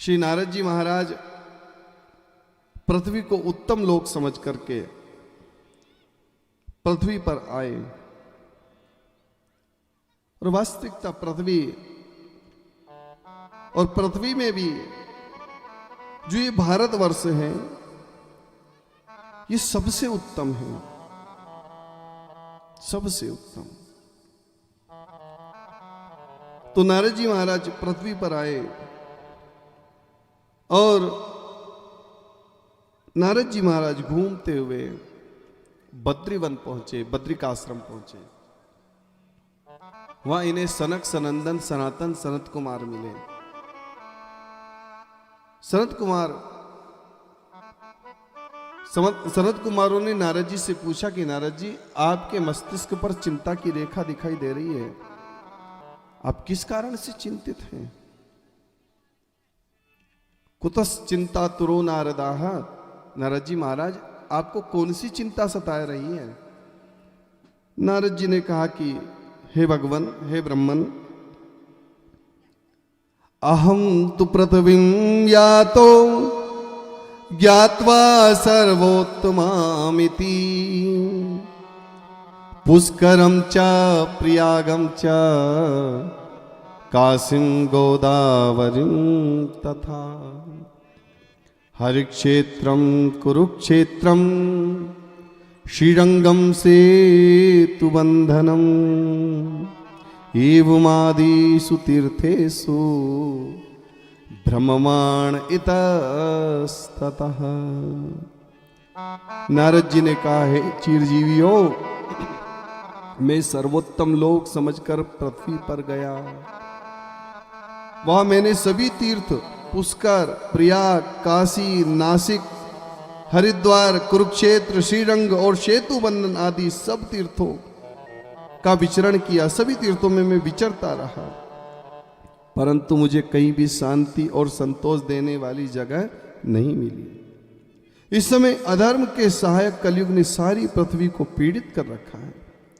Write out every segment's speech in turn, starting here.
श्री नारद जी महाराज पृथ्वी को उत्तम लोक समझ करके पृथ्वी पर आए और वास्तविकता पृथ्वी और पृथ्वी में भी जो ये भारतवर्ष है ये सबसे उत्तम है, सबसे उत्तम। तो नारद जी महाराज पृथ्वी पर आए और नारद जी महाराज घूमते हुए बद्रीवन पहुंचे, बद्रिकाश्रम पहुंचे। वहां इन्हें सनक सनंदन सनातन सनत कुमार मिले। सनत कुमारों ने नारद जी से पूछा कि नारद जी, आपके मस्तिष्क पर चिंता की रेखा दिखाई दे रही है, आप किस कारण से चिंतित हैं? कुतस चिंता तुरो नारदाह, नारद जी महाराज आपको कौन सी चिंता सता रही है? नारद जी ने कहा कि हे भगवान, हे ब्रह्मन, अहम तु पृथ्वीं यातो ज्ञात्वा सर्वोत्तमामिति पुष्करम च प्रियागम च काशीं गोदावरीं तथा हरिक्षेत्रं कुरुक्षेत्रं श्रीरंगम सेतुबंधनम एवमादिषु तीर्थेषु भ्रममाण इतस्ततः। नारद जी ने कहा है चिरजीवियों, मैं सर्वोत्तम लोक समझकर पृथ्वी पर गया। वहां मैंने सभी तीर्थ पुष्कर, प्रयाग, काशी, नासिक, हरिद्वार, कुरुक्षेत्र, श्रीरंग और सेतुबंधन आदि सब तीर्थों का विचरण किया। सभी तीर्थों में मैं विचरता रहा, परंतु मुझे कहीं भी शांति और संतोष देने वाली जगह नहीं मिली। इस समय अधर्म के सहायक कलयुग ने सारी पृथ्वी को पीड़ित कर रखा है।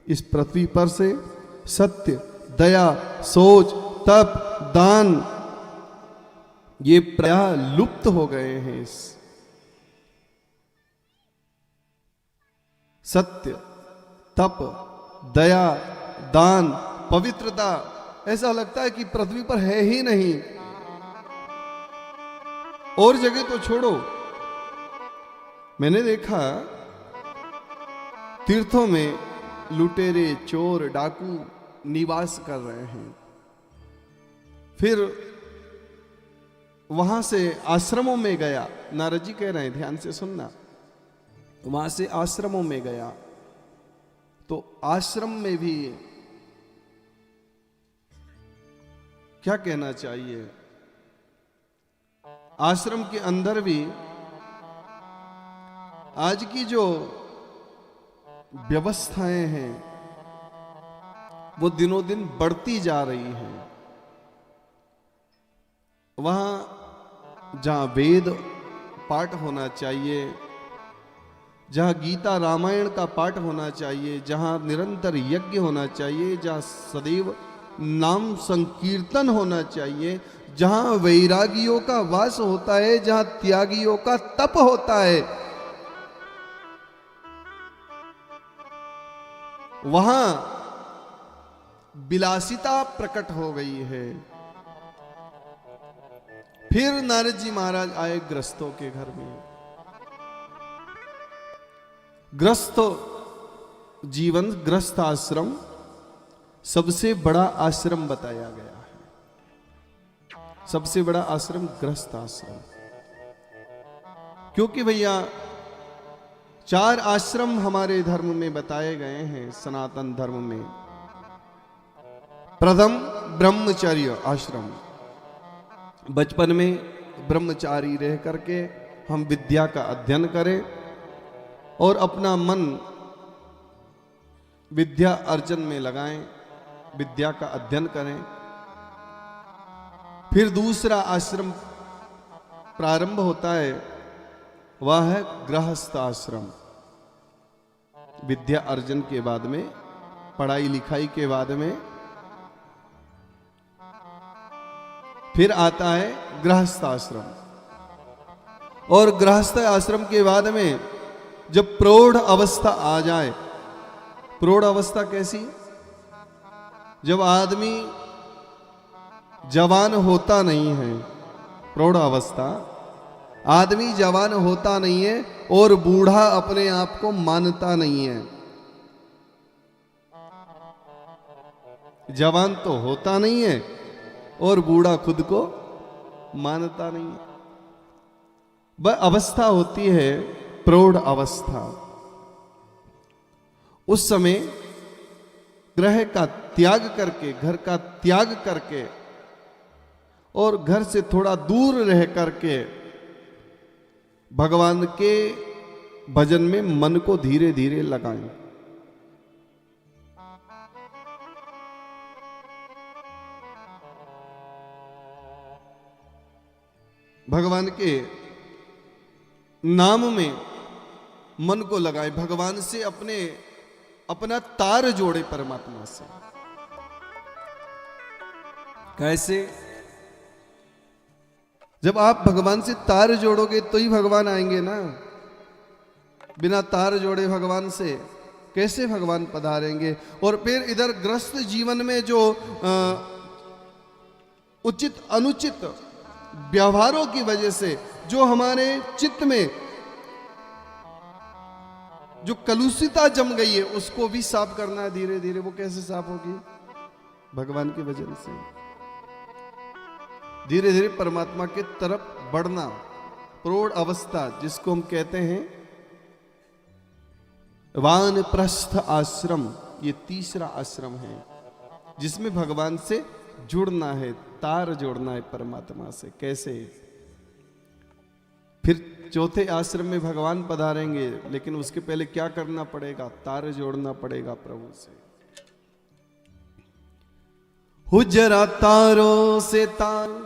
इस पृथ्वी पर से सत्य, दया, सोच, तप, दान ये प्राय लुप्त हो गए हैं। सत्य, तप, दया, दान, पवित्रता, ऐसा लगता है कि पृथ्वी पर है ही नहीं। और जगह तो छोड़ो, मैंने देखा तीर्थों में लुटेरे, चोर, डाकू निवास कर रहे हैं। फिर वहां से आश्रमों में गया, नारद जी कह रहे हैं, ध्यान से सुनना। वहां से आश्रमों में गया तो आश्रम में भी क्या कहना चाहिए, आश्रम के अंदर भी आज की जो व्यवस्थाएं हैं वो दिनों दिन बढ़ती जा रही हैं। वहां जहां वेद पाठ होना चाहिए, जहां गीता रामायण का पाठ होना चाहिए, जहां निरंतर यज्ञ होना चाहिए, जहां सदैव नाम संकीर्तन होना चाहिए, जहां वैरागियों का वास होता है, जहां त्यागियों का तप होता है, वहां विलासिता प्रकट हो गई है। फिर नारद जी महाराज आए गृहस्थों के घर में। गृहस्थ जीवन, गृहस्थ आश्रम सबसे बड़ा आश्रम बताया गया है। सबसे बड़ा आश्रम गृहस्थ आश्रम, क्योंकि भैया 4 आश्रम हमारे धर्म में बताए गए हैं, सनातन धर्म में। प्रथम ब्रह्मचर्य आश्रम, बचपन में ब्रह्मचारी रह करके हम विद्या का अध्ययन करें और अपना मन विद्या अर्जन में लगाएं, विद्या का अध्ययन करें। फिर दूसरा आश्रम प्रारंभ होता है, वह है गृहस्थ आश्रम। विद्या अर्जन के बाद में, पढ़ाई लिखाई के बाद में फिर आता है गृहस्थ आश्रम, और गृहस्थ आश्रम के बाद में जब प्रौढ़ अवस्था आ जाए, प्रौढ़ अवस्था कैसी? जब आदमी जवान होता नहीं है, प्रौढ़ अवस्था, आदमी जवान होता नहीं है और बूढ़ा अपने आप को मानता नहीं है। जवान तो होता नहीं है और बूढ़ा खुद को मानता नहीं है। वह अवस्था होती है प्रौढ़ अवस्था। उस समय गृह का त्याग करके, घर का त्याग करके और घर से थोड़ा दूर रह करके भगवान के भजन में मन को धीरे धीरे लगाएं। भगवान के नाम में मन को लगाए, भगवान से अपना तार जोड़े परमात्मा से। कैसे? जब आप भगवान से तार जोड़ोगे तो ही भगवान आएंगे ना। बिना तार जोड़े भगवान से कैसे भगवान पधारेंगे? और फिर इधर ग्रस्त जीवन में जो उचित अनुचित व्यवहारों की वजह से जो हमारे चित्त में जो कलुषिता जम गई है, उसको भी साफ करना है धीरे धीरे। वो कैसे साफ होगी? भगवान के वजन से धीरे धीरे परमात्मा के तरफ बढ़ना। प्रौढ़ अवस्था जिसको हम कहते हैं वानप्रस्थ आश्रम, ये तीसरा आश्रम है जिसमें भगवान से जुड़ना है, तार जोड़ना है परमात्मा से। कैसे? फिर चौथे आश्रम में भगवान पधारेंगे, लेकिन उसके पहले क्या करना पड़ेगा? तार जोड़ना पड़ेगा प्रभु से। हुजरा तारों से तार